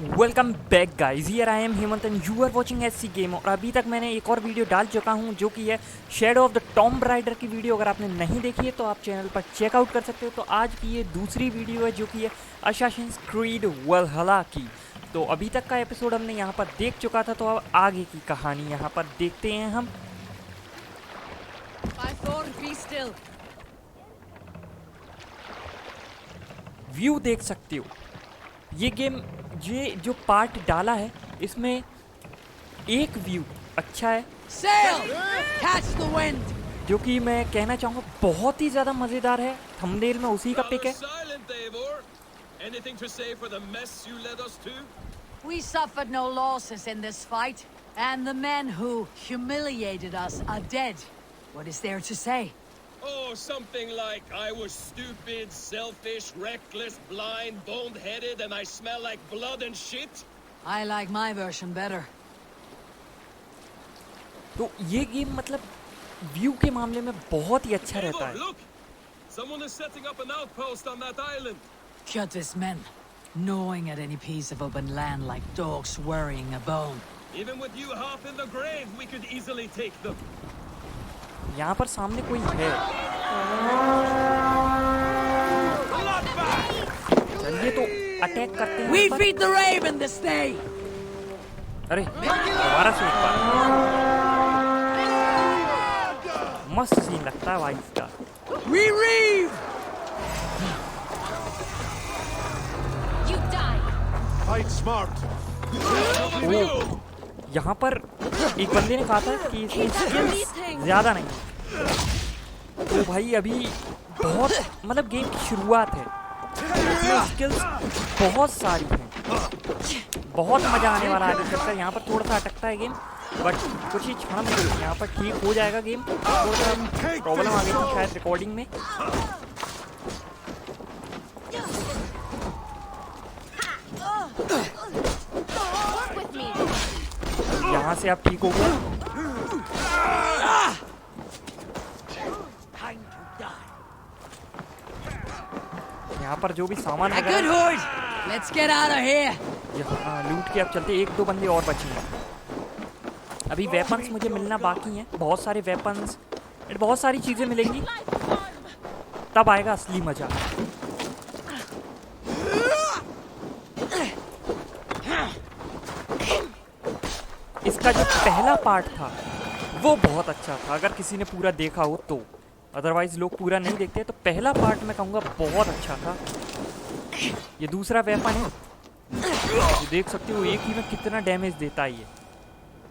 Welcome back guys, here I am Hemant and you are watching SC game. और अभी तक मैंने एक और वीडियो डाल चुका हूं जो कि है shadow of the tomb raider की वीडियो। अगर आपने नहीं देखी है तो आप चैनल पर चेकआउट कर सकते हो। तो आज की ये दूसरी वीडियो है जो कि है असासिन्स क्रीड वैल्हला की। तो अभी तक का एपिसोड हमने यहाँ पर देख चुका था, तो अब आगे की कहानी यहाँ पर देखते हैं हम। व्यू देख सकते हो। ये गेम ये जो पार्ट डाला है इसमें एक व्यू अच्छा है जो कि मैं कहना चाहूँगा बहुत ही ज़्यादा मज़ेदार है। थंबनेल में उसी का पिक है। We suffered no losses in this fight, and the men who humiliated us are dead. What is there to say? Oh, something like I was stupid, selfish, reckless, blind, bone-headed, and I smell like blood and shit. I like my version better. तो ये game मतलब view के मामले में बहुत ही अच्छा रहता है। Look, someone is setting up an outpost on that island. Kjotve's men, gnawing at any piece of open land like dogs worrying a bone. Even with you half in the grave, we could easily take them. यहाँ पर सामने कोई है। चलिए तो attack करते हैं। We feed the raven this day. अरे दोबारा से एक बार। मस्त सीन लगता है भाई इसका। We reave. You die. Fight smart. यहाँ पर एक बंदे ने कहा था कि इसकी स्किल्स ज़्यादा नहीं। तो भाई अभी बहुत मतलब गेम की शुरुआत है, इसमें स्किल्स बहुत सारी हैं। बहुत मज़ा आने वाला है। चक्कर यहाँ पर थोड़ा सा अटकता है गेम, बट कुछ ही क्षण में यहाँ पर ठीक हो जाएगा गेम। थोड़ा सा प्रॉब्लम आ गई थी शायद रिकॉर्डिंग में। यहाँ से आप ठीक हो गए। यहाँ पर जो भी सामान Let's get out of here. यहाँ लूट के अब चलते। एक दो बंदे और बचे हैं। अभी वेपन्स मुझे मिलना बाकी हैं। बहुत सारे वेपन्स, बहुत सारी चीज़ें मिलेंगी, तब आएगा असली मजा। इसका जो पहला पार्ट था वो बहुत अच्छा था, अगर किसी ने पूरा देखा हो तो। अदरवाइज लोग पूरा नहीं देखते। तो पहला पार्ट मैं कहूँगा बहुत अच्छा था। ये दूसरा वेपन है, ये देख सकते हो एक ही में कितना डैमेज देता है। ये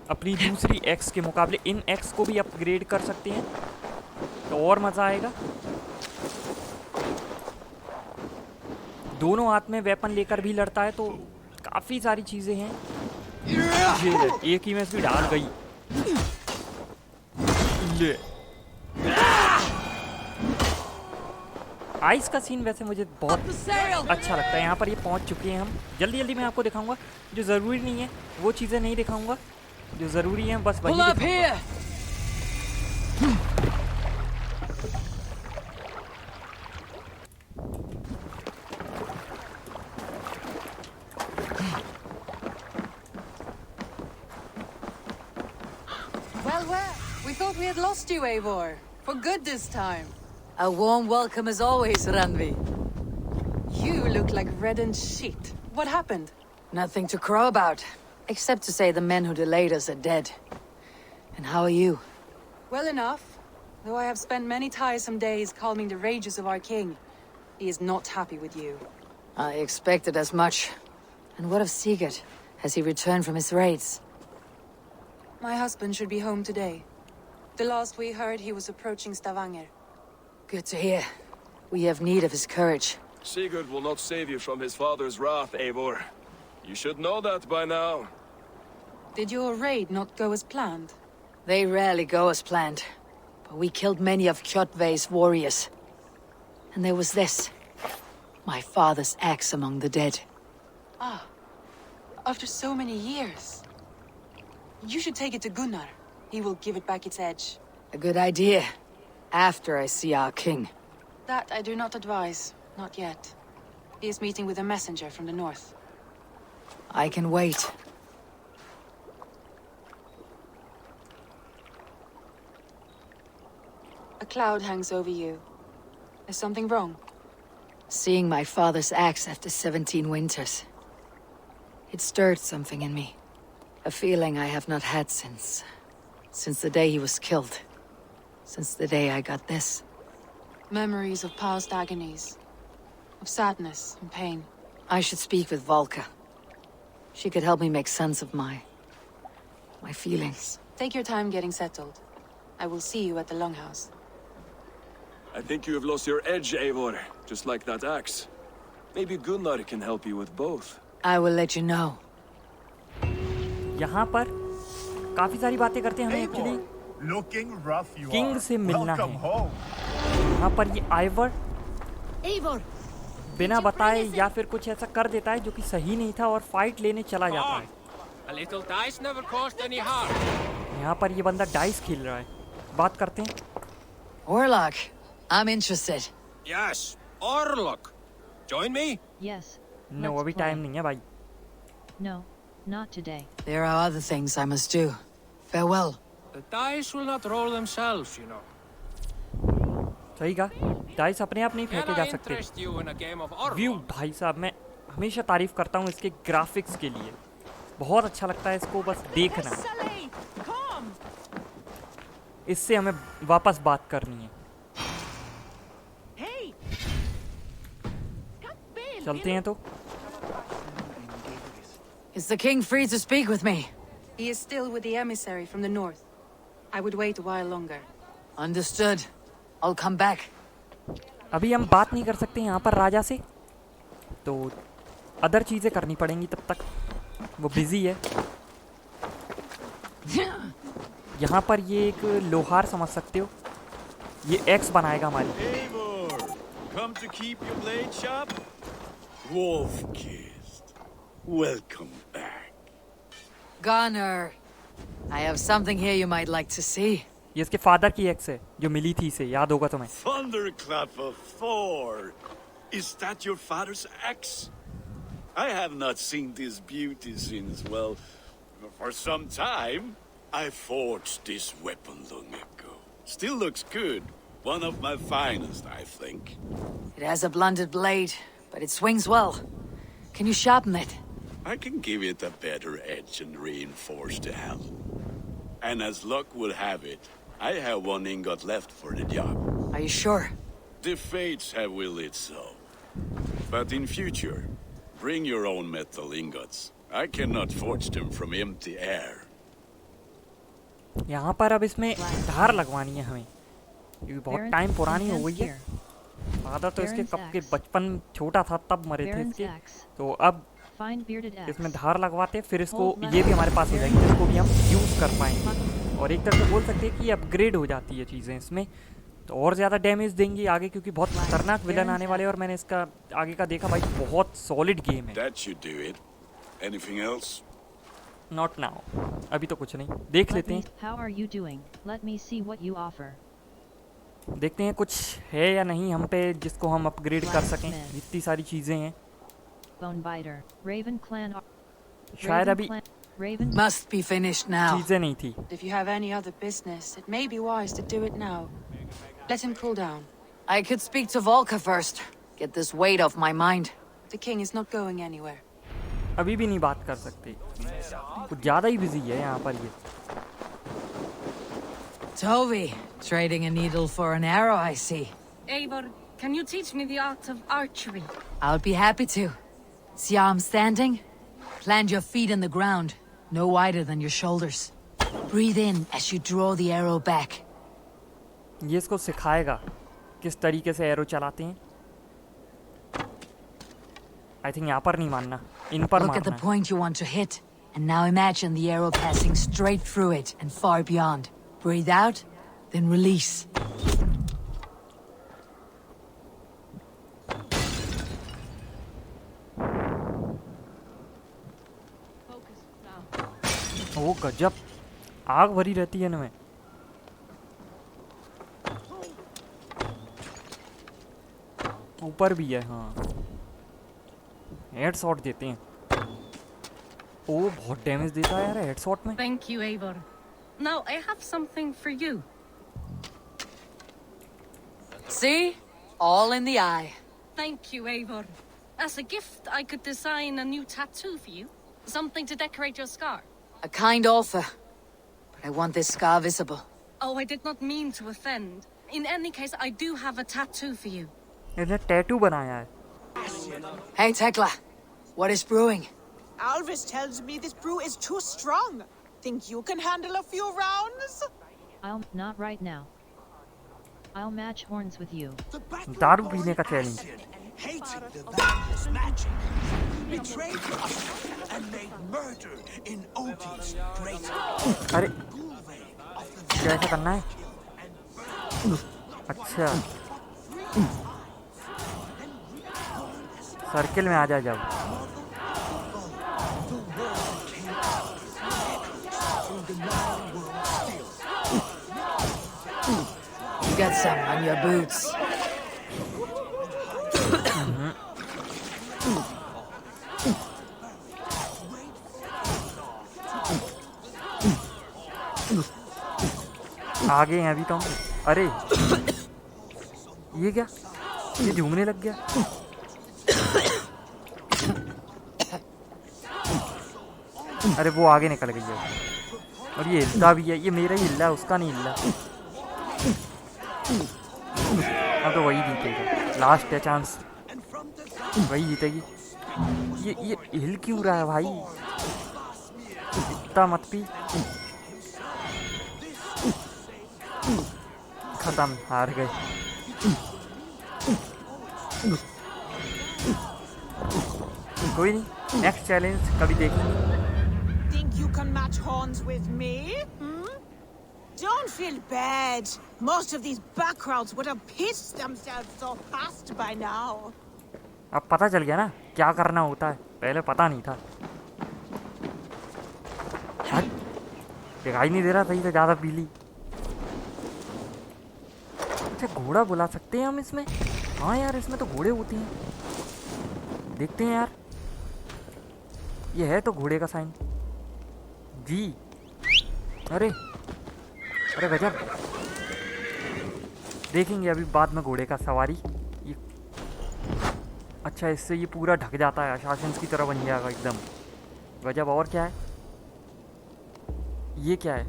अपनी दूसरी एक्स के मुकाबले इन एक्स को भी अपग्रेड कर सकते हैं तो और मज़ा आएगा। दोनों हाथ में वेपन लेकर भी लड़ता है, तो काफ़ी सारी चीज़ें हैं। ये एक ही में इसकी डाल गई। ले आइस का सीन वैसे मुझे बहुत अच्छा लगता है। यहाँ पर ये पहुँच चुके हैं हम। जल्दी जल्दी मैं आपको दिखाऊंगा। जो ज़रूरी नहीं है वो चीज़ें नहीं दिखाऊंगा, जो ज़रूरी है बस वही दिखाऊंगा। Well, we thought we had lost you, Eivor. For good this time. A warm welcome as always, Ranvi. You look like reddened shit. What happened? Nothing to crow about, except to say the men who delayed us are dead. And how are you? Well enough. Though I have spent many tiresome days calming the rages of our king. He is not happy with you. I expected as much. And what of Sigurd? Has he returned from his raids? My husband should be home today. The last we heard, he was approaching Stavanger. Good to hear. We have need of his courage. Sigurd will not save you from his father's wrath, Eivor. You should know that by now. Did your raid not go as planned? They rarely go as planned. But we killed many of Kjotve's warriors. And there was this. My father's axe among the dead. Ah. After so many years. You should take it to Gunnar. He will give it back its edge. A good idea. After I see our king. That I do not advise. Not yet. He is meeting with a messenger from the north. I can wait. A cloud hangs over you. Is something wrong? Seeing my father's axe after 17 winters. It stirred something in me. A feeling I have not had since the day he was killed. Since the day I got this. Memories of past agonies. Of sadness and pain. I should speak with Volka. She could help me make sense of my feelings. Take your time getting settled. I will see you at the Longhouse. I think you have lost your edge, Eivor, just like that axe. Maybe Gunnar can help you with both. I will let you know. यहाँ पर काफी सारी बातें करते हैं हमें actually Looking rough you king are. से मिलना Welcome है। home. यहाँ पर ये आइवर Eivor! बिना बताए या फिर कुछ ऐसा कर देता है जो कि सही नहीं था और फाइट लेने चला जाता है। A little dice never caused any harm. यहाँ पर ये बंदा डाइस खेल रहा है। बात करते हैं। Warlock, I'm interested. Yes, Orlok. Join me? Yes. No let's अभी play. टाइम नहीं है भाई। No, not today. There are other things I must do. Farewell. The dice will not roll themselves, you know. सही कहा, dice अपने आप नहीं Can फेंके जा I सकते। interest you in a game of view Orlok? भाई साहब, मैं हमेशा तारीफ करता हूँ इसके ग्राफिक्स के लिए। बहुत अच्छा लगता है इसको बस देखना। इससे हमें वापस बात करनी है। चलते हैं तो। Is the king free to speak with me? He is still with the emissary from the north. I would wait a while longer. Understood. I'll come back. अभी हम बात नहीं कर सकते यहाँ पर राजा से, तो अदर चीजें करनी पड़ेंगी तब तक। वो बिजी है। यहाँ पर ये एक लोहार समझ सकते हो, ये एक्स बनाएगा हमारी। Eivor, come to keep your blade sharp? Wolf-kissed, welcome back. Gunnar, I have something here you might like to see. ये इसके फादर की एक्स है जो मिली थी इसे, याद होगा तुम्हें। Thunderclap of Thor! Is that your father's axe? I have not seen this beauty since, well, for some time. I forged this weapon long ago. Still looks good. One of my finest, I think. It has a blunted blade, but it swings well. Can you sharpen it? I can give it a better edge and reinforce the handle. And as luck will have it, I have one ingot left for the job. Are you sure? The fates have willed it so. But in future, bring your own metal ingots. I cannot forge them from empty air. यहाँ पर अब इसमें धार लगवानी है हमें, क्योंकि बहुत Baron- time पुरानी हो गई Defense है। here. फादर तो इसके Baron's कब के axe. बचपन छोटा था तब मरे थे Baron's इसके, axe. तो अब Find bearded axe. इसमें धार लगवाते हैं, फिर इसको Old ये भी हमारे पास हो जाएगी जिसको भी हम यूज कर पाएंगे। Buckle. और एक तरह से बोल सकते हैं कि अपग्रेड हो जाती है चीज़ें इसमें, तो और ज़्यादा डैमेज देंगी आगे, क्योंकि बहुत खतरनाक विलन आने वाले हैं। और मैंने इसका आगे का देखा भाई, बहुत सॉलिड गेम है। That should do it. Anything else? Not now, अभी तो कुछ नहीं, देख Let लेते me, हैं। how are you doing? Let me see what you offer. देखते हैं कुछ है या नहीं हम पे जिसको हम अपग्रेड कर सकें। Blacksmith. इतनी सारी चीज़ें हैं, Bone biter. Raven clan. शायद Raven अभी clan. Raven. Must be finished now. चीज़ें नहीं थी। If you have any other business, it may be wise to do it now. Let him cool down. I could speak to Volka first. Get this weight off my mind. The king is not going anywhere. अभी भी नहीं बात कर सकते, कुछ ज़्यादा ही busy है यहाँ पर ये। Toby, trading a needle for an arrow, I see. Eivor, can you teach me the art of archery? I'll be happy to. See how I'm standing? Plant your feet in the ground, no wider than your shoulders. Breathe in as you draw the arrow back. ये इसको सिखाएगा किस तरीके से arrow चलाते हैं। I think यहाँ पर नहीं मानना, इन पर Look at the मारना है। point you want to hit, and now imagine the arrow passing straight through it and far beyond. Breathe out, then release. ओ गजब, आग भरी रहती है इनमें। ऊपर भी है, हाँ। हेड शॉट देते हैं। ओ बहुत डैमेज देता है यार हेडशॉट में। Thank you, Eivor. Now I have something for you. See? All in the eye. Thank you, Eivor. As a gift, I could design a new tattoo for you. Something to decorate your scar. A kind offer. But I want this scar visible. Oh, I did not mean to offend. In any case, I do have a tattoo for you. इसने tattoo बनाया है। Hey, Tekla. What is brewing? Alvis tells me this brew is too strong. Think you can handle a few rounds? Not right now. I'll match horns with you. दारू पीने का challenge. Hated the Valhalla's magic, betrayed us, and made murder in Odin's great अरे कैसे करना है? अच्छा circle में आ जा जब। You got some on your boots. आगे हैं अभी तो हम। अरे ये क्या, ये झूमने लग गया। अरे वो आगे निकल गई है और ये हिलता भी है। ये मेरा ही हिल रहा है, उसका नहीं हिल रहा। अब तो वही जीतेगा, लास्ट है चांस, वही जीतेगी। ये हिल क्यों रहा है भाई? इतना मत पी। खत्म, हार गए। कोई नहीं, नेक्स्ट चैलेंज कभी देखेंगे। Think you can match horns with me? Don't feel bad. Most of these backgrounds would have pissed themselves so fast by now. अब पता चल गया ना क्या करना होता है, पहले पता नहीं था। दिखाई नहीं दे रहा सही से, ज़्यादा पीली। अच्छा घोड़ा बुला सकते हैं हम इसमें? हाँ यार इसमें तो घोड़े होते हैं, देखते हैं यार। ये है तो घोड़े का साइन जी। अरे अरे गजब, देखेंगे अभी बाद में घोड़े का सवारी। ये अच्छा, इससे ये पूरा ढक जाता है, अशासंस की तरह बन जाएगा एकदम गजब। और क्या है, ये क्या है?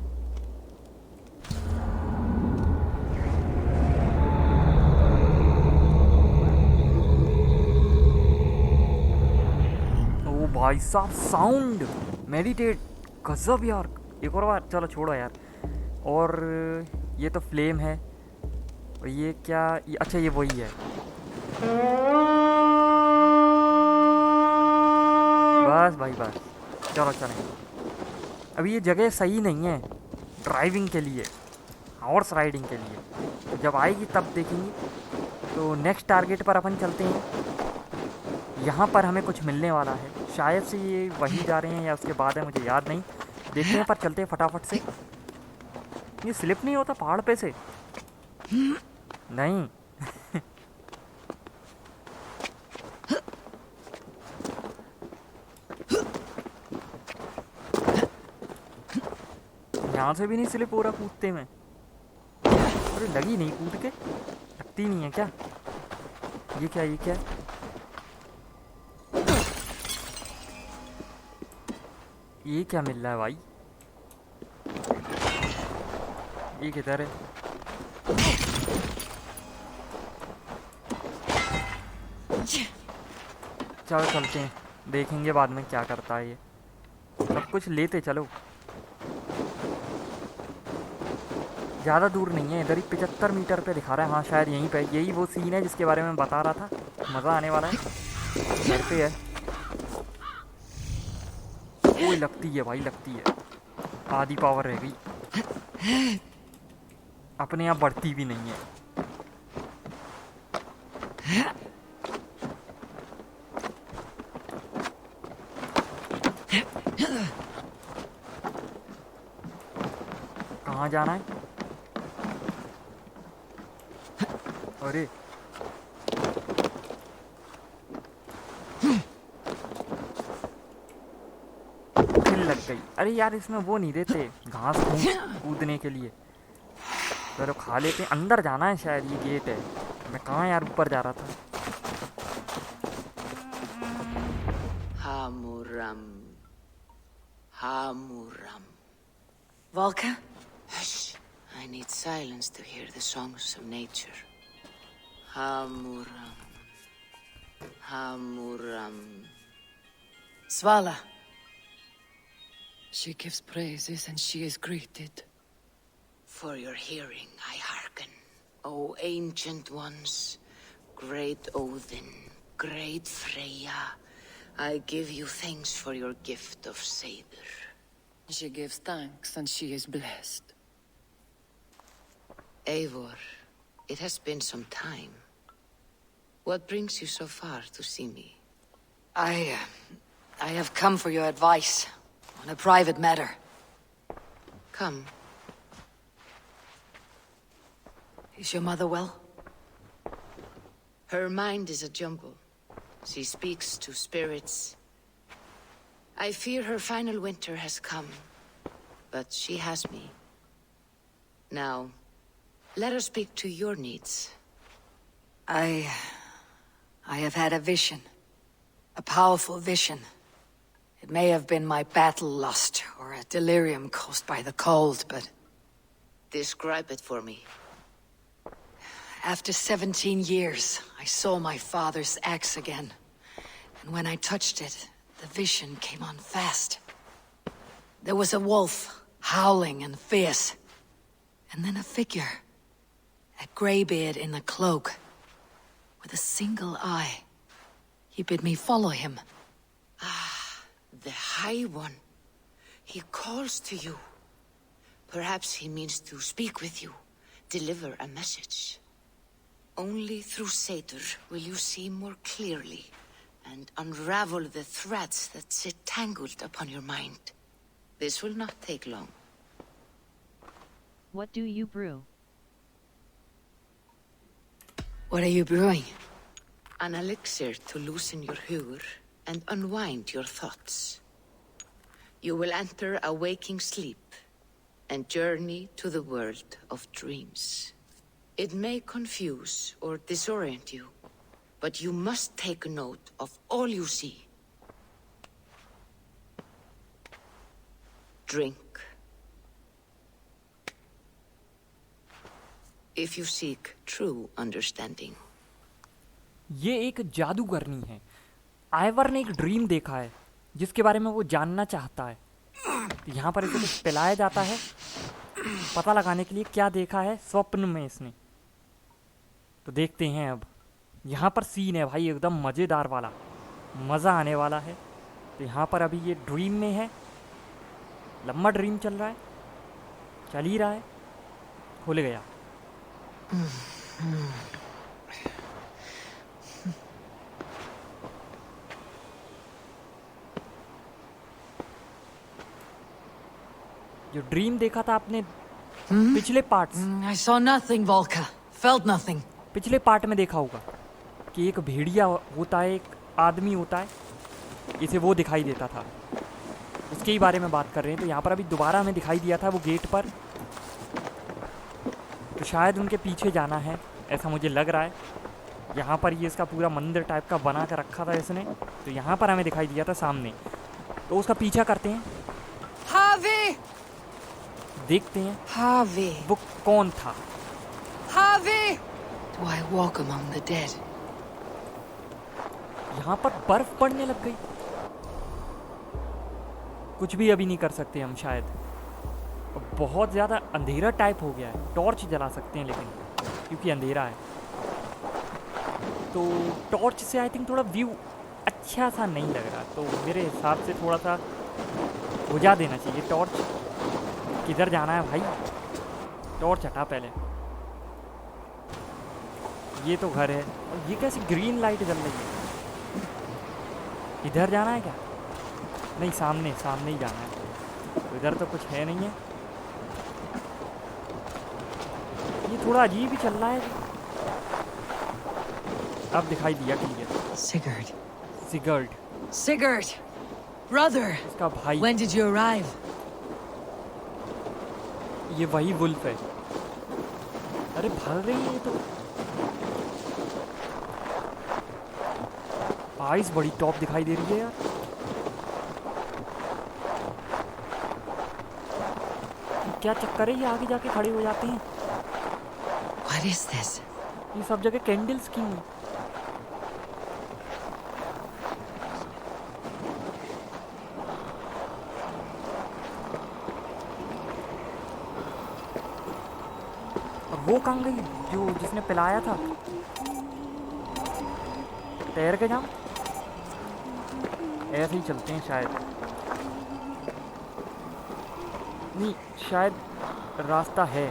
ओ भाई साहब, साउंड मेडिटेट, गजब यार। एक और बार, चलो छोड़ो यार। और ये तो फ्लेम है, और ये क्या, ये अच्छा ये वही है। बस भाई बस, चलो चलें। अभी ये जगह सही नहीं है ड्राइविंग के लिए, हॉर्स राइडिंग के लिए। जब आएगी तब देखेंगे। तो नेक्स्ट टारगेट पर अपन चलते हैं। यहाँ पर हमें कुछ मिलने वाला है, शायद से ये वहीं जा रहे हैं या उसके बाद है, मुझे याद नहीं। देखते हैं, पर चलते हैं फटाफट से। ये स्लिप नहीं होता पहाड़ पे से? नहीं। यहाँ से भी नहीं स्लिप हो रहा कूदते में। अरे लगी नहीं कूद के, लगती नहीं है क्या? ये क्या, ये क्या? ये क्या मिल रहा है भाई? ये किधर है? चलो चलते हैं, देखेंगे बाद में क्या करता है ये। सब कुछ लेते चलो। ज़्यादा दूर नहीं है, इधर ही 75 मीटर पे दिखा रहा है। हाँ शायद यहीं पे, यही वो सीन है जिसके बारे में बता रहा था। मज़ा आने वाला है। घर पे है, कोई लगती है भाई, लगती है। आधी पावर रह गई, अपने आप बढ़ती भी नहीं है। कहाँ जाना है? अरे लग गई। अरे यार इसमें वो नहीं देते घास कूदने के लिए। चलो खा लेते हैं। अंदर जाना है शायद, ये गेट है। मैं कहाँ यार ऊपर जा रहा था। Hamuram. Hamuram. Volka? Hush. I need silence to hear the songs of nature. Hamuram. Hamuram. Svala. She gives praises and she is greeted. For your hearing I hearken, O ancient ones, great Odin, great Freya. I give you thanks for your gift of Seder. She gives thanks and she is blessed. Eivor, it has been some time. What brings you so far to see me? I have come for your advice on a private matter. Come. Is your mother well? Her mind is a jumble. She speaks to spirits. I fear her final winter has come, but she has me. Now, let us speak to your needs. I have had a vision. A powerful vision. It may have been my battle lust, or a delirium caused by the cold, but... Describe it for me. After 17 years, I saw my father's axe again. And when I touched it, the vision came on fast. There was a wolf, howling and fierce. And then a figure. A greybeard in a cloak. With a single eye. He bid me follow him. Ah, the High One. He calls to you. Perhaps he means to speak with you. Deliver a message. Only through Seder will you see more clearly and unravel the threads that sit tangled upon your mind. This will not take long. What do you brew? What are you brewing? An elixir to loosen your hugur and unwind your thoughts. You will enter a waking sleep and journey to the world of dreams. It may confuse or disorient you, but you must take note of all you see. Drink. If you seek true understanding. ये एक जादूगरनी है। Ivoire ने एक dream देखा है जिसके बारे में वो जानना चाहता है। तो यहाँ पर इसे कुछ पिलाया जाता है पता लगाने के लिए क्या देखा है स्वप्न में इसने। तो देखते हैं अब। यहाँ पर सीन है भाई एकदम मज़ेदार वाला, मज़ा आने वाला है। तो यहाँ पर अभी ये ड्रीम में है, लंबा ड्रीम चल रहा है, चल ही रहा है। खुल गया। जो ड्रीम देखा था आपने पिछले part, I saw nothing, Volka. Felt nothing. पिछले पार्ट में देखा होगा कि एक भेड़िया होता है, एक आदमी होता है, इसे वो दिखाई देता था। उसके ही बारे में बात कर रहे हैं। तो यहाँ पर अभी दोबारा हमें दिखाई दिया था वो गेट पर। तो शायद उनके पीछे जाना है ऐसा मुझे लग रहा है। यहाँ पर ये इसका पूरा मंदिर टाइप का बना कर रखा था इसने। तो यहाँ पर हमें दिखाई दिया था सामने। तो उसका पीछा करते हैं, Harvey! देखते हैं Harvey! वो कौन था। Harvey! Do I walk among the dead? यहाँ पर बर्फ पड़ने लग गई। कुछ भी अभी नहीं कर सकते हम शायद। बहुत ज़्यादा अंधेरा टाइप हो गया है। टॉर्च जला सकते हैं लेकिन क्योंकि अंधेरा है। तो टॉर्च से आई थिंक थोड़ा व्यू अच्छा सा नहीं लग रहा। तो मेरे हिसाब से थोड़ा सा बुझा देना चाहिए टॉर्च। किधर जाना है भाई? टॉर्च हटा पहले। ये तो घर है और ये कैसी ग्रीन लाइट जल रही है? इधर जाना है क्या? नहीं, सामने सामने ही जाना है। तो इधर तो कुछ है नहीं है। ये थोड़ा अजीब ही चल रहा है। अब दिखाई दिया clear. Sigurd. Sigurd. Sigurd! Brother, इसका भाई। when did you arrive? ये वही वुल्फ है। अरे भाग रही है ये तो। आइस बड़ी टॉप दिखाई दे रही है यार। क्या चक्कर है, ये आगे जाके खड़े हो जाते हैं। What is this? ये सब जगह कैंडल्स क्यों हैं? और वो कहाँ गई जो जिसने पिलाया था? तैर के जाऊं? ऐसे ही चलते हैं शायद। नहीं, शायद रास्ता है।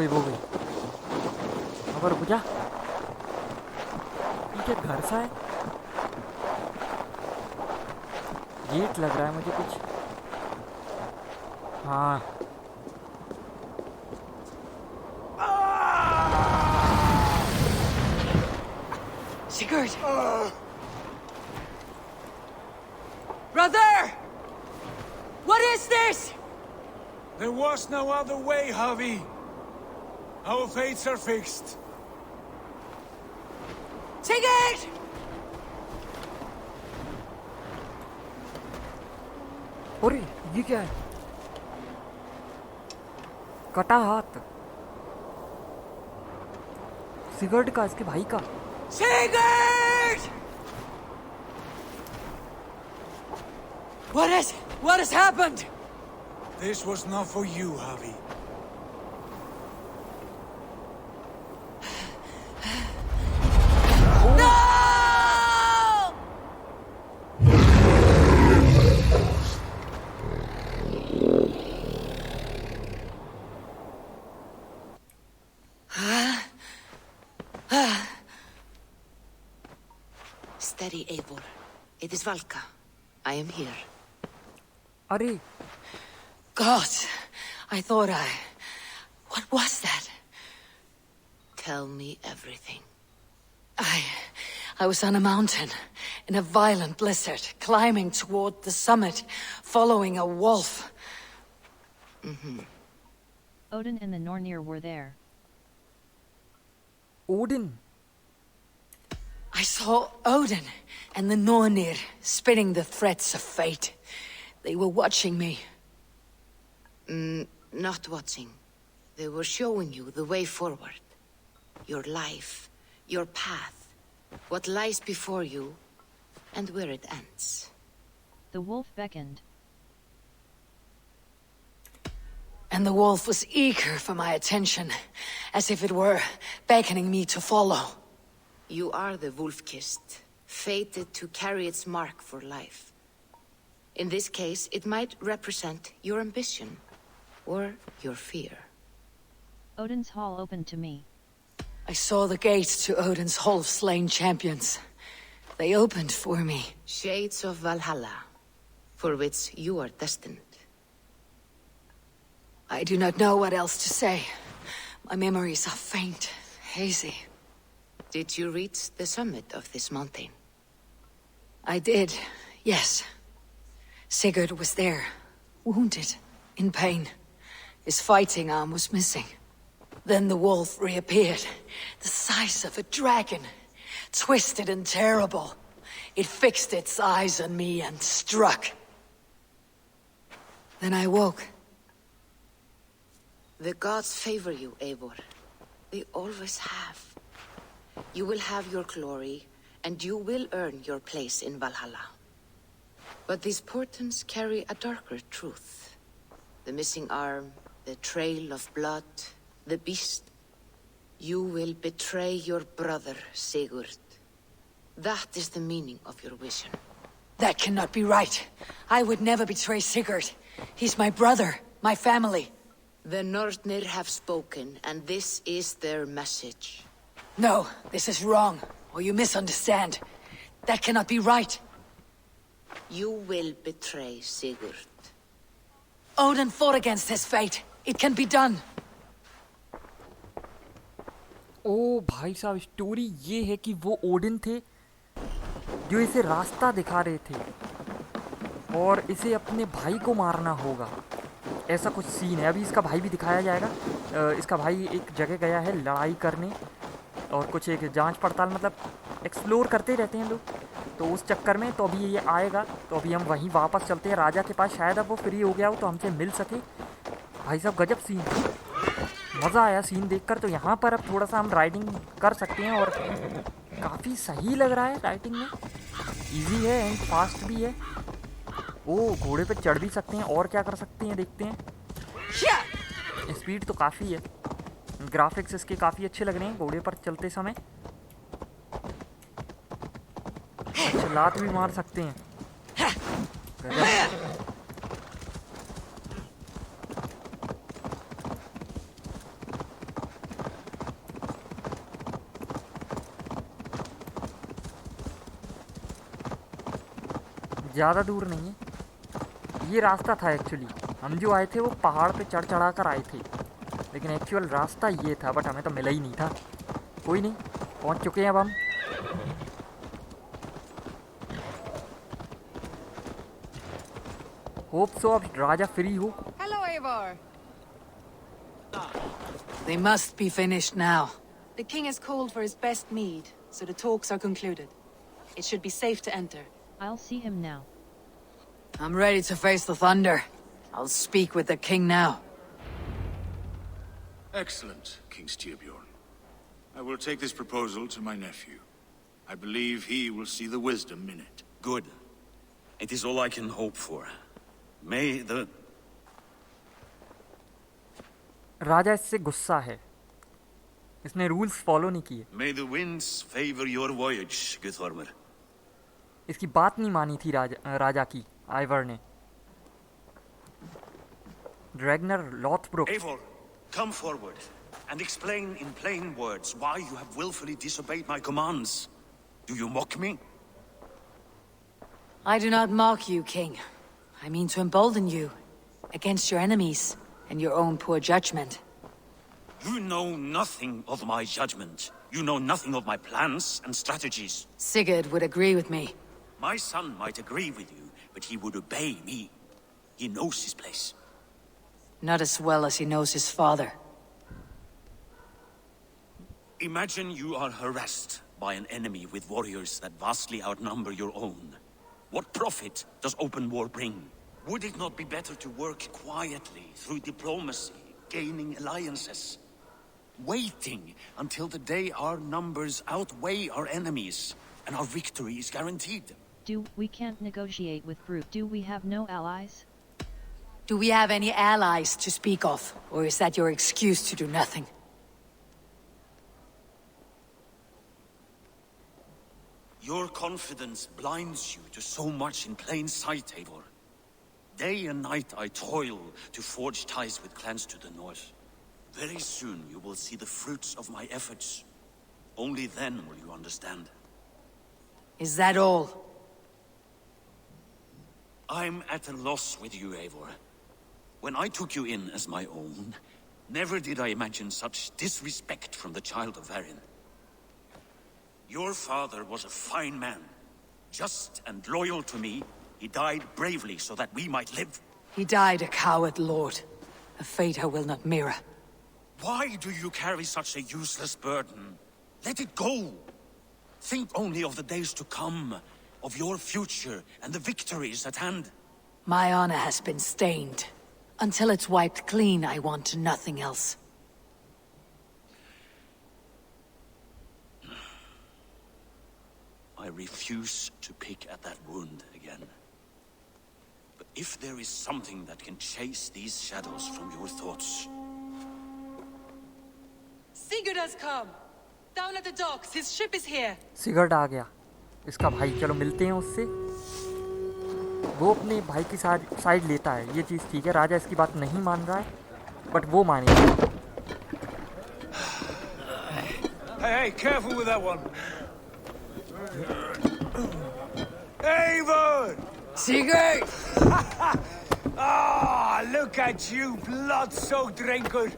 वो गई। अब रुक जा। ये क्या घर सा है? गेट लग रहा है मुझे कुछ। हाँ। Sigurd! Brother! What is this? There was no other way, Javi. Our fates are fixed. Sigurd! अरे ये क्या है? कटा हाथ। सिगर्ड का, इसके भाई का। Sigurd! What has happened? This was not for you, Javi. Steady, Eivor. It is Valka. I am here. अरे God, I thought What was that? Tell me everything. I was on a mountain, in a violent blizzard, climbing toward the summit, following a wolf. Odin and the Nornir were there. Odin. I saw Odin and the Nornir spitting the threats of fate. They were watching me. Not watching. They were showing you the way forward. Your life, your path, what lies before you, and where it ends. The wolf beckoned. And the wolf was eager for my attention, as if it were beckoning me to follow. You are the wolf-kissed, fated to carry its mark for life. In this case, it might represent your ambition, or your fear. Odin's hall opened to me. I saw the gates to Odin's Hall of Slain Champions. They opened for me. Shades of Valhalla, for which you are destined. I do not know what else to say. My memories are faint, hazy. Did you reach the summit of this mountain? I did, yes. Sigurd was there, wounded, in pain. His fighting arm was missing. Then the wolf reappeared, the size of a dragon, twisted and terrible. It fixed its eyes on me and struck. Then I woke. The gods favor you, Eivor. They always have. You will have your glory, and you will earn your place in Valhalla. But these portents carry a darker truth. The missing arm, the trail of blood, the beast. You will betray your brother, Sigurd. That is the meaning of your vision. That cannot be right. I would never betray Sigurd. He's my brother, my family. The Northnir have spoken, and this is their message. No, this is wrong, or you misunderstand. That cannot be right. You will betray Sigurd. Odin fought against his fate. It can be done. ओ भाई साहब, story ये है कि वो Odin थे जो इसे रास्ता दिखा रहे थे और इसे अपने भाई को मारना होगा, ऐसा कुछ सीन है। अभी इसका भाई भी दिखाया जाएगा। इसका भाई एक जगह गया है लड़ाई करने और कुछ एक जांच पड़ताल, मतलब एक्सप्लोर करते रहते हैं लोग, तो उस चक्कर में तो अभी ये आएगा। तो अभी हम वहीं वापस चलते हैं राजा के पास, शायद अब वो फ्री हो गया हो तो हमसे मिल सके। भाई साहब गजब सीन, मज़ा आया सीन देखकर। तो यहाँ पर अब थोड़ा सा हम राइडिंग कर सकते हैं और काफ़ी सही लग रहा है राइडिंग में, इजी है एंड फास्ट भी है। ओ घोड़े पे चढ़ भी सकते हैं और क्या कर सकते हैं देखते हैं। स्पीड तो काफ़ी है, ग्राफिक्स इसके काफ़ी अच्छे लग रहे हैं घोड़े पर चलते समय। अच्छा लात भी मार सकते हैं, गजब। ज़्यादा दूर नहीं है, ये रास्ता था एक्चुअली। हम जो आए थे वो पहाड़ पे चढ़ चढ़ा कर आए थे, लेकिन एक्चुअल रास्ता ये था, बट हमें तो मिला ही नहीं था। कोई नहीं, पहुंच चुके हैं अब हम। होप सो अब राजा फ्री हो। Hello, Eivor. They must be finished now. The king has called for his best mead, so the talks are concluded. It should be safe to enter. I'll see him now. I'm ready to face the thunder. I'll speak with the king now. Excellent, King Styrbjorn. I will take this proposal to my nephew. I believe he will see the wisdom in it. Good. It is all I can hope for. May the... राजा इससे गुस्सा है, इसने rules follow नहीं किए। May the winds favor your voyage, Guthormer. इसकी बात नहीं मानी थी राजा की आइवर ने। ड्रैगनर लॉथब्रुक। Eivor, come forward and explain in plain words why you have willfully disobeyed my commands. Do you mock me? I do not mock you, king. I mean to embolden you against your enemies and your own poor judgment. You know nothing of my judgment. You know nothing of my plans and strategies. Sigurd would agree with me. My son might agree with you, but he would obey me. He knows his place. Not as well as he knows his father. Imagine you are harassed by an enemy with warriors that vastly outnumber your own. What profit does open war bring? Would it not be better to work quietly through diplomacy, gaining alliances? Waiting until the day our numbers outweigh our enemies and our victory is guaranteed. We can't negotiate with brute. Do we have no allies? Do we have any allies to speak of? Or is that your excuse to do nothing? Your confidence blinds you to so much in plain sight, Eivor. Day and night I toil to forge ties with clans to the north. Very soon you will see the fruits of my efforts. Only then will you understand. Is that all? I'm at a loss with you, Eivor. When I took you in as my own, never did I imagine such disrespect from the child of Varin. Your father was a fine man, just and loyal to me. He died bravely so that we might live. He died a coward, Lord. A fate I will not mirror. Why do you carry such a useless burden? Let it go. Think only of the days to come, of your future and the victories at hand. My honor has been stained. Until it's wiped clean, I want nothing else. I refuse to pick at that wound again. But if there is something that can chase these shadows from your thoughts... Sigurd has come! Down at the docks, his ship is here! Sigurd आ गया, इसका भाई। चलो मिलते हैं उससे। वो अपने भाई की साइड लेता है, ये चीज़ ठीक है। राजा इसकी बात नहीं मान रहा है, बट वो मानेगी। Hey, careful with that one. Eivor! Sigurd! Ah, look at you, blood-soaked drinker.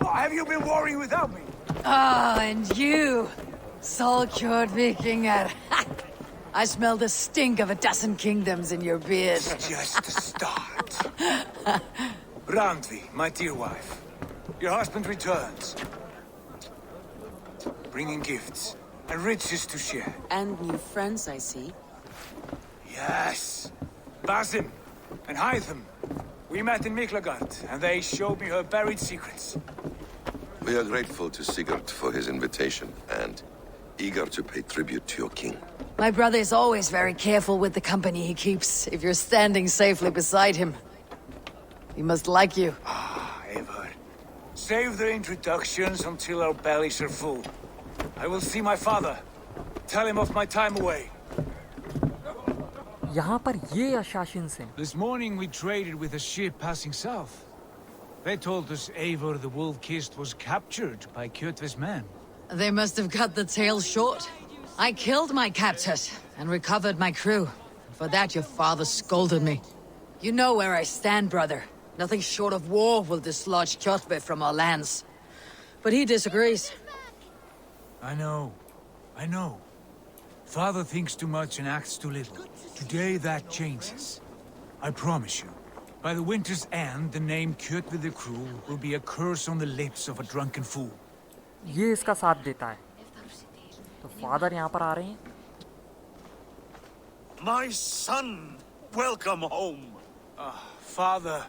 Oh, have you been worrying without me? Ah, and you, soul-cured Vikinger. I smell the stink of a dozen kingdoms in your beard. It's just the start. Randvi, my dear wife. Your husband returns. Bringing gifts and riches to share. And new friends, I see. Yes. Basim and Hytham. We met in Miklagard, and they showed me her buried secrets. We are grateful to Sigurd for his invitation, and eager to pay tribute to your king. My brother is always very careful with the company he keeps, if you're standing safely beside him. He must like you. Ah, Eivor. Save the introductions until our bellies are full. I will see my father. Tell him of my time away. यहाँ पर ये assassins हैं। This morning we traded with a ship passing south. They told us Eivor the Wolf-Kissed was captured by Kjotve's men. They must have cut the tail short. I killed my captors and recovered my crew. For that your father scolded me. You know where I stand, brother. Nothing short of war will dislodge Kjotve from our lands. But he disagrees. I know. Father thinks too much and acts too little. Today that changes. I promise you. By the winter's end, the name Kjotve the Cruel will be a curse on the lips of a drunken fool. ये इसका साथ देता है। तो father यहाँ पर आ रहे हैं। My son, welcome home. Father.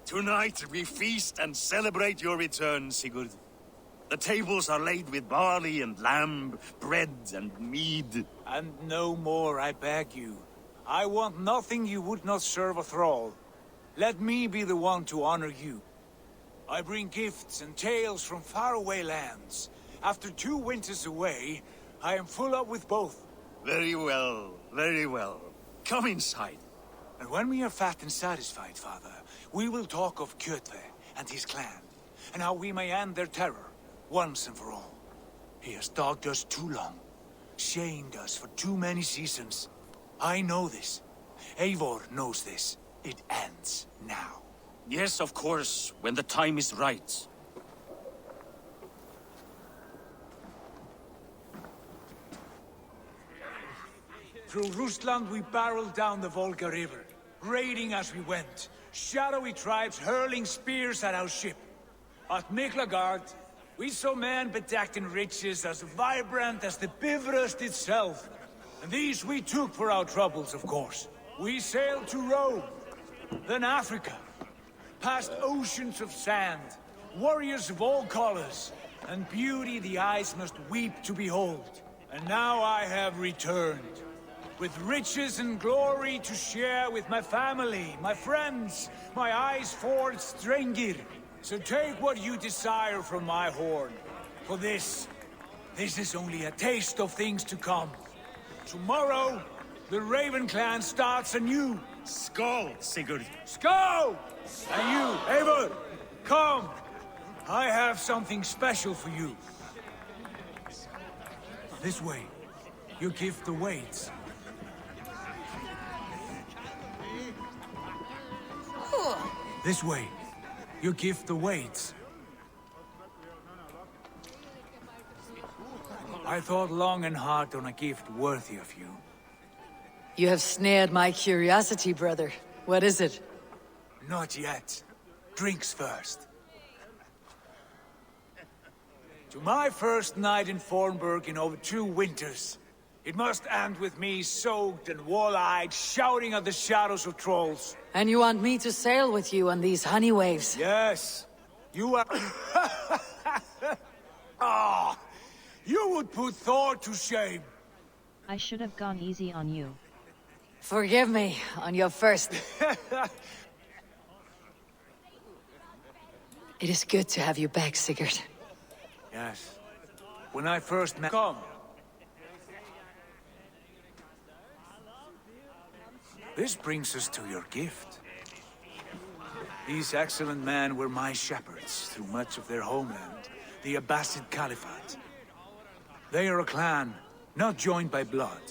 Tonight we feast and celebrate your return, Sigurd. The tables are laid with barley and lamb, bread and mead. And no more, I beg you. I want nothing you would not serve a thrall. Let me be the one to honor you. I bring gifts and tales from faraway lands. After 2 winters away, I am full up with both. Very well, very well. Come inside. And when we are fat and satisfied, Father, we will talk of Kjotve and his clan, and how we may end their terror, once and for all. He has dogged us too long, shamed us for too many seasons. I know this. Eivor knows this. It ends now. Yes, of course, when the time is right. Through Rusland we barreled down the Volga River, raiding as we went, shadowy tribes hurling spears at our ship. At Miklagard, we saw men bedecked in riches as vibrant as the Bifrost itself. And these we took for our troubles, of course. We sailed to Rome, then Africa, past oceans of sand, warriors of all colors, and beauty the eyes must weep to behold. And now I have returned, with riches and glory to share with my family, my friends, my eyes-forged Strengir. So take what you desire from my horn. For this is only a taste of things to come. Tomorrow, the Raven clan starts anew. Skål, Sigurd. Skål! And you, Eivor, come. I have something special for you. This way, your gift awaits. This way, your gift awaits. I thought long and hard on a gift worthy of you. You have snared my curiosity, brother. What is it? Not yet. Drinks first. To my first night in Fornburg in over 2 winters. It must end with me soaked and wall-eyed, shouting at the shadows of trolls. And you want me to sail with you on these honey waves? Yes. You are... Ah! You would put Thor to shame. I should have gone easy on you. Forgive me on your first... It is good to have you back, Sigurd. Yes. When I first met... Come. This brings us to your gift. These excellent men were my shepherds through much of their homeland, the Abbasid Caliphate. They are a clan, not joined by blood,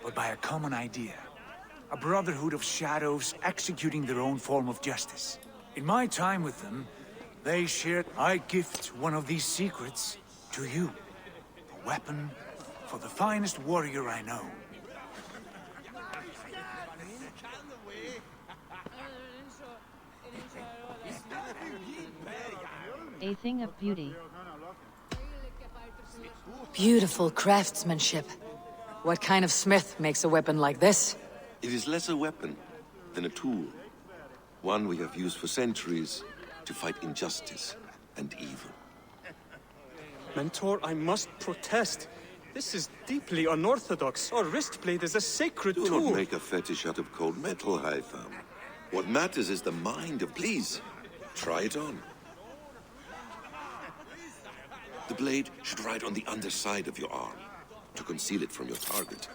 but by a common idea. A brotherhood of shadows executing their own form of justice. In my time with them, they shared... I gift one of these secrets to you. A weapon for the finest warrior I know. A thing of beauty. Beautiful craftsmanship. What kind of smith makes a weapon like this? It is less a weapon than a tool. One we have used for centuries to fight injustice and evil. Mentor, I must protest. This is deeply unorthodox. Our wrist blade is a sacred Do tool. not make a fetish out of cold metal, Hytham. What matters is the mind of... Please, try it on. The blade should ride on the underside of your arm, to conceal it from your target.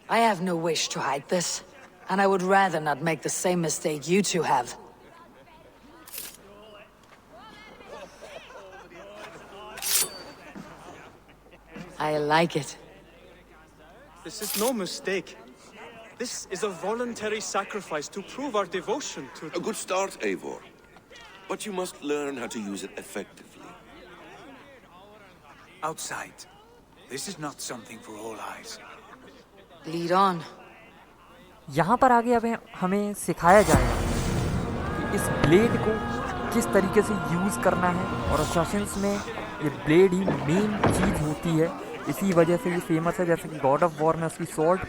I have no wish to hide this, and I would rather not make the same mistake you two have. I like it. This is no mistake. This is a voluntary sacrifice to prove our devotion to... A good start, Eivor. But you must learn how to use it effectively. Outside. This is not something for all eyes. Lead on. यहाँ पर आगे अब हमें सिखाया जाएगा कि इस blade को किस तरीके से यूज़ करना है और असैसिन्स में ये ब्लेड ही मेन चीज़ होती है इसी वजह से ये फेमस है जैसे कि गॉड ऑफ वॉर में उसकी sword.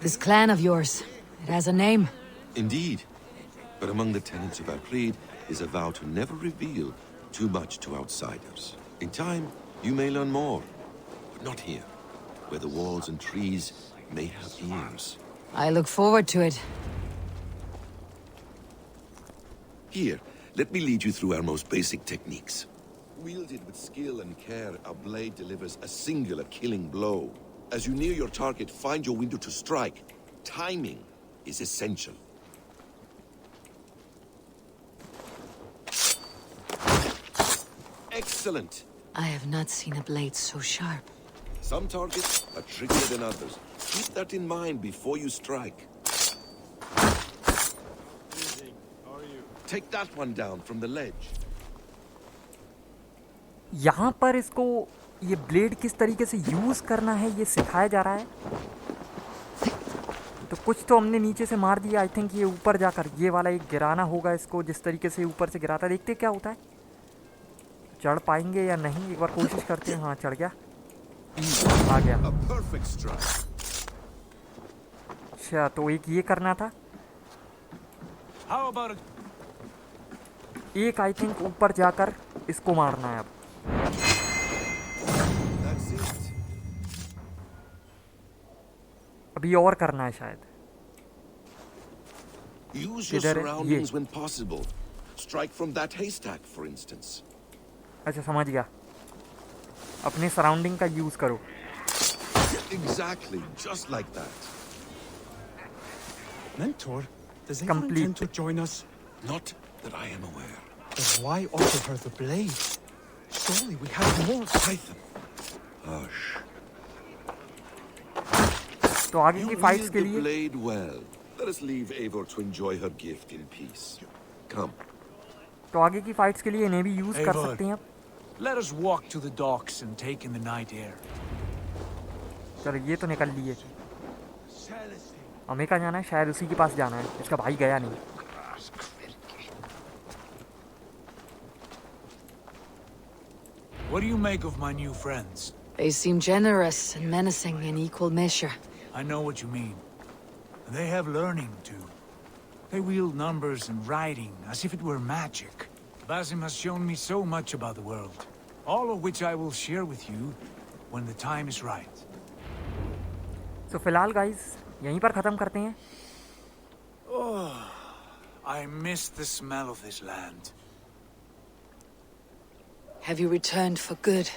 This clan of yours, it has a name. Indeed. But among the tenets of our creed is a vow to never reveal too much to outsiders. In time, you may learn more, but not here, where the walls and trees may have ears. I look forward to it. Here, let me lead you through our most basic techniques. Wielded with skill and care, our blade delivers a singular killing blow. As you near your target, find your window to strike. Timing is essential. Excellent! I have not seen a blade so sharp. Some targets are trickier than others. Keep that in mind before you strike. Take that one down from the ledge. यहाँ पर इसको ये blade किस तरीके से use करना है ये सिखाया जा रहा है. तो कुछ तो हमने नीचे से मार दिया. आई थिंक ये ऊपर जाकर ये वाला एक गिराना होगा इसको जिस तरीके से ऊपर से गिराता. देखते क्या होता है, चढ़ पाएंगे या नहीं. एक बार कोशिश करते हैं. हाँ, चढ़ गया. आ गया. अच्छा, तो एक ये करना था. एक आई थिंक ऊपर जाकर इसको मारना है. अब अभी और करना है शायद. Use your surroundings when possible. Strike from that haystack, for instance. अच्छा, समझ गया. अपने सराउंडिंग का यूज करो. Exactly, just like that. Mentor, does anyone intend to join us? Not that I am aware. Then why offer her the blade? Surely we have more. Python. Hush. तो आगे की fights के लिए blade well. Let us leave Eivor to enjoy her gift in peace. Come. तो आगे की fights के लिए इन्हें भी यूज कर सकते हैं. Let us walk to the docks and take in the night air. चलो, ये तो निकल लिए. हमें कहाँ जाना है? शायद उसी के पास जाना है. इसका भाई गया नहीं. What do you make of my new friends? They seem generous and menacing in equal measure. I know what you mean. They have learning, too. They wield numbers and writing as if it were magic. Basim has shown me so much about the world, all of which I will share with you when the time is right. So फिलहाल guys यहीं पर खत्म करते हैं. Oh, I miss the smell of this land. Have you returned for good?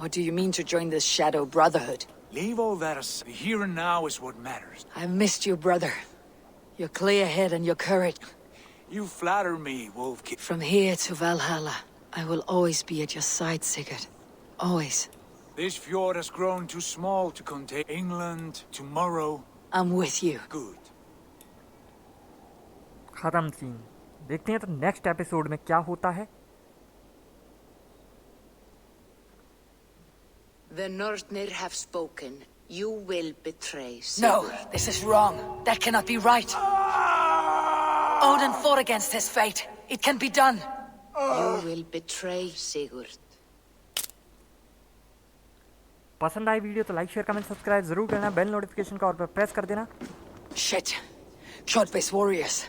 Or do you mean to join this Shadow Brotherhood? Leave all that aside. The here and now is what matters. I've missed you, brother. Your clear head and your courage. You flatter me, Wolfkin. From here to Valhalla, I will always be at your side, Sigurd. Always. This fjord has grown too small to contain England tomorrow. I'm with you. Good. खत्म scene. देखते हैं तो next episode में क्या होता है। The Northnir have spoken. You will betray No, Sigurd. this is wrong. That cannot be right. Odin fought against his fate. It can be done. You will betray Sigurd. पसंद आई video तो like share comment subscribe जरूर करना, bell notification का और पे press कर देना। Shit. Short-faced warriors.